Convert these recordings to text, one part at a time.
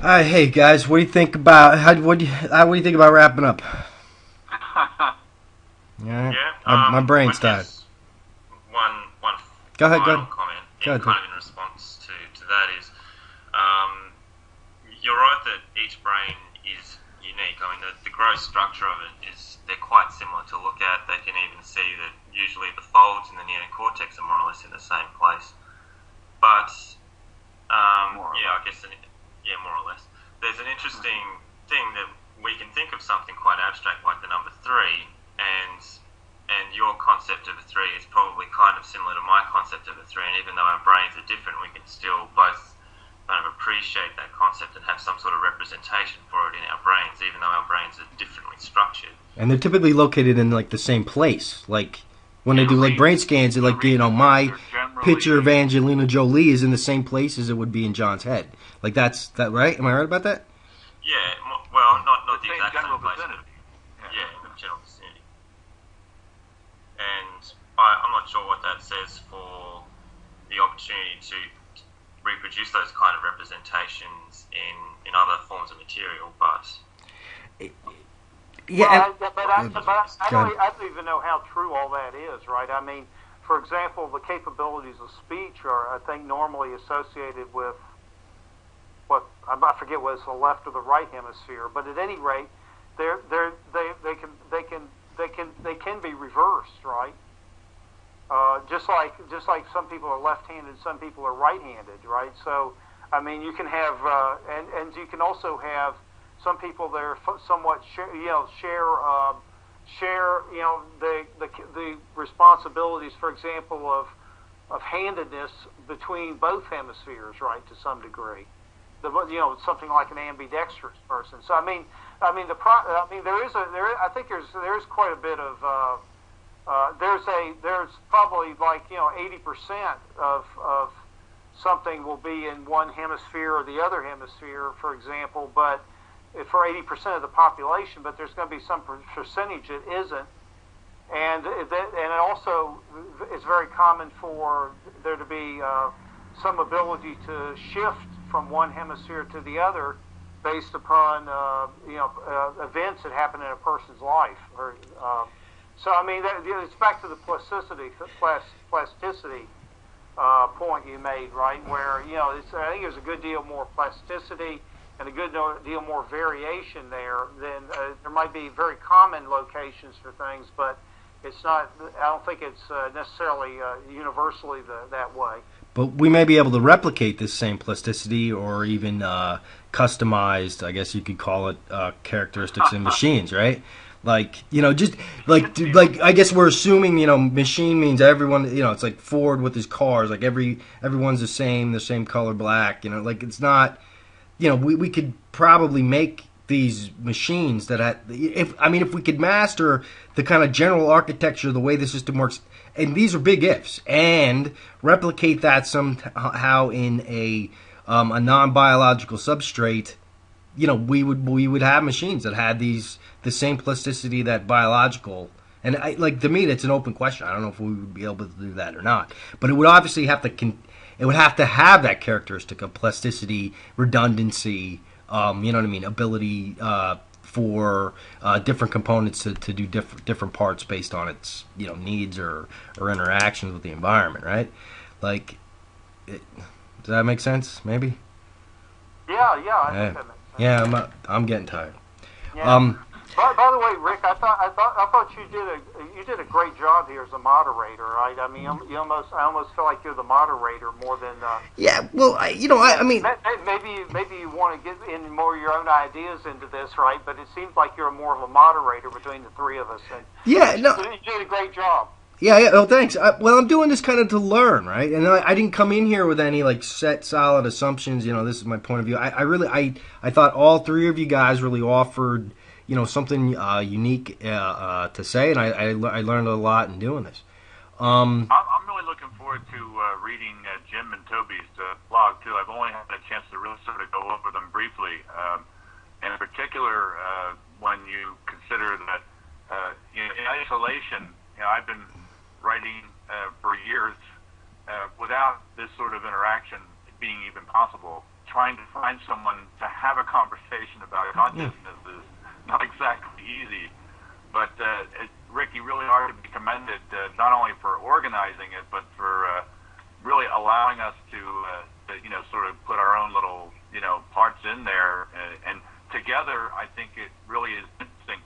Hey guys, what do you think about what do you think about wrapping up? Yeah, Yeah, my I brain's tired. guess one Go ahead, go final ahead, comment, go ahead. kind of in response to that is, um, you're right that each brain is unique. I mean, the gross structure of it is they're quite similar to look at. They can even see that usually the folds in the neocortex are more or less in the same place. But More or yeah, less. I guess yeah, more or less. There's an interesting thing that we can think of something quite abstract like the number three, and your concept of a three is probably kind of similar to my concept of a three. And even though our brains are different, we can still both kind of appreciate that concept and have some sort of representation for it in our brains, even though our brains are differently structured. And they're typically located in like the same place. Like when they Yeah, do The like so brain regions, scans, the like regions my are picture of generally, Angelina Jolie is in the same place as it would be in John's head. Like that's that right? Am I right about that? yeah, well, the not the same exact general same place, but vicinity. Yeah. yeah, in the general vicinity. And I'm not sure what that says for the opportunity to reproduce those kind of representations in other forms of material, but Yeah. I Go ahead. don't even know how true all that is, right? I mean, for example, the capabilities of speech are, I think, normally associated with what I forget whether it's the left or the right hemisphere, but at any rate, they can be reversed, right? Just like some people are left-handed, some people are right-handed, right? So, I mean, you can have and you can also have some people that are somewhat share the responsibilities, for example, of handedness between both hemispheres, right, to some degree. Something like an ambidextrous person. So I think there is quite a bit of there's probably like 80% of something will be in one hemisphere or the other hemisphere, for example, but for 80% of the population, but there's going to be some percentage that isn't, and it also is very common for there to be some ability to shift from one hemisphere to the other based upon events that happen in a person's life. So I mean, it's back to the plasticity point you made, right? Where I think there's a good deal more plasticity and a good deal more variation there than there might be very common locations for things, but it's not. I don't think it's necessarily universally that way. But we may be able to replicate this same plasticity or even customized, I guess you could call it, characteristics in machines, right? Like just Shouldn't be like I guess we're assuming machine means everyone. It's like Ford with his cars, like everyone's the same color black. Like it's not. We could probably make these machines that if we could master the kind of general architecture, the way the system works, and these are big ifs, and replicate that somehow in a non-biological substrate, we would have machines that had the same plasticity that biological. And to me, that's an open question. I don't know if we would be able to do that or not, but it would obviously have to it would have to have that characteristic of plasticity, redundancy, you know what I mean, ability for different components to do different parts based on its needs or interactions with the environment, right? Like, does that make sense? Maybe. Yeah, I Yeah, think that makes sense. yeah. I'm getting tired. Yeah. Um, By the way, Rick, I thought you did a great job here as a moderator. Right? I mean, I almost feel like you're the moderator more than. yeah. Well, I mean, Maybe you want to get in more of your own ideas into this, right? But it seems like you're more of a moderator between the three of us, and yeah. but No. you did a great job. Yeah, yeah. Oh, thanks. Well, I'm doing this kind of to learn, right? And I didn't come in here with any like set, solid assumptions. This is my point of view. I thought all three of you guys really offered, something unique to say, and I learned a lot in doing this. Um, I'm really looking forward to reading Jim and Toby's blog too. I've only had a chance to really sort of go over them briefly, and in particular when you consider that in isolation, I've been writing for years without this sort of interaction being even impossible. Trying to find someone to have a conversation about consciousness is not exactly easy. But Rick, you really are to be commended, not only for organizing it, but for really allowing us to sort of put our own little, parts in there. And together, I think it really is interesting.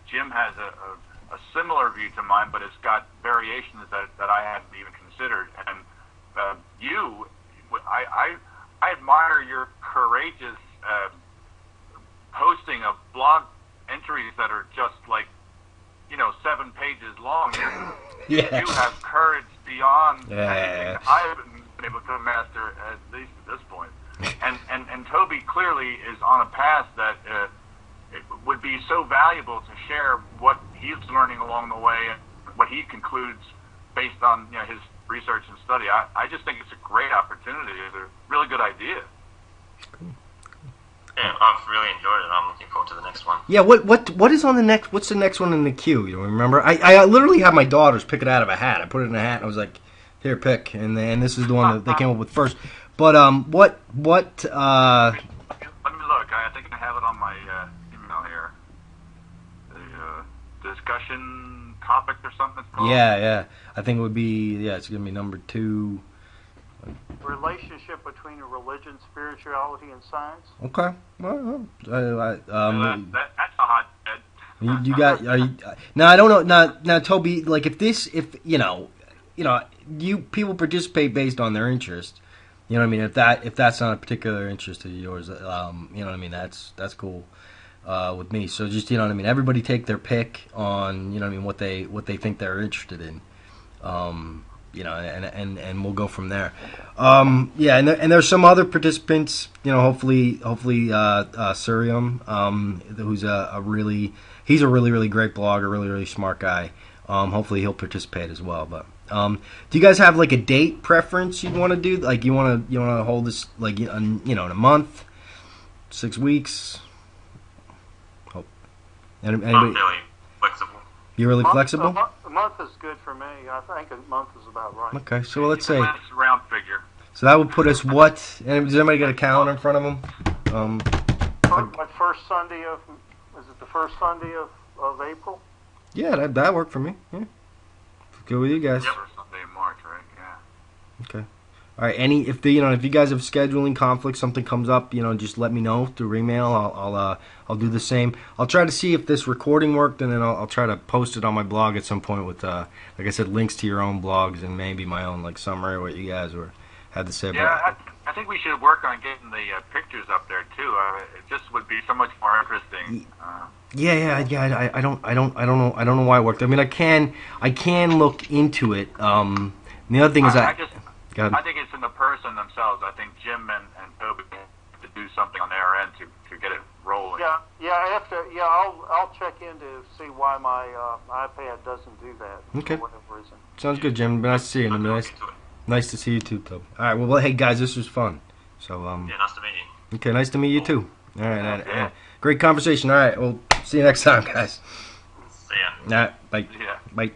Jim has a similar view to mine, but it's got variations that I hadn't even considered. And I admire your courageous posting of blog entries that are just like, 7 pages long. Yeah. You have courage beyond Yeah. anything I've been able to master, at least at this point. And Toby clearly is on a path that it would be so valuable to share what he's learning along the way and what he concludes based on his research and study. I just think it's a great opportunity. It's a really good idea. Yeah, I've really enjoyed it. I'm looking forward to the next one. Yeah, what is on the next? What's the next one in the queue? You remember? I literally had my daughters pick it out of a hat. I put it in a hat and I was like, "Here, pick." And this is the one that they came up with first. But what? Let me look. I think I have it on my email here. The discussion topic or something. Yeah. I think it would be it's gonna be number 2. Relationship between religion, spirituality, and science. Okay. Well, that's a hot bed. you got? Are you? No, I don't know. Now, Toby, like if you people participate based on their interest. You know what I mean? If that's not a particular interest of yours, you know what I mean? That's cool with me. So just everybody take their pick on what they think they're interested in. And we'll go from there. And there's some other participants. Hopefully, Surium, who's he's a really great blogger, really smart guy. Hopefully he'll participate as well. But do you guys have like a date preference you'd want to do? Like you want to hold this like in a month, 6 weeks? Hope. Anybody? I'm fairly flexible. You're really flexible? A month is good for me. I think a month is about right. Okay, so let's say. It's a round figure. So that would put us what? And does anybody got a calendar in front of them? Like first Sunday of, is it the first Sunday of April? Yeah, that worked for me. Yeah. Good with you guys. Yep. First Sunday in March, right? Yeah. Okay. All right. If you guys have scheduling conflicts, something comes up, just let me know through email. I'll do the same. I'll try to see if this recording worked, and then I'll try to post it on my blog at some point with, like I said, links to your own blogs and maybe my own like summary of what you guys had to say about. Yeah, I think we should work on getting the pictures up there too. It just would be so much more interesting. Yeah. I don't know why it worked. I mean, I can look into it. And the other thing is I think it's in the person themselves. I think Jim and Toby have to do something on their end to get it rolling. Yeah. I have to. Yeah, I'll check in to see why my iPad doesn't do that. Okay. For whatever reason. Sounds good, Jim. Nice to see you. Nice to see you too, Toby. All right. Well, hey guys, this was fun. So Yeah, nice to meet you. Okay, nice to meet you too. All right. Great conversation. All right. We'll see you next time, guys. See ya. All right. Bye. Yeah. Bye.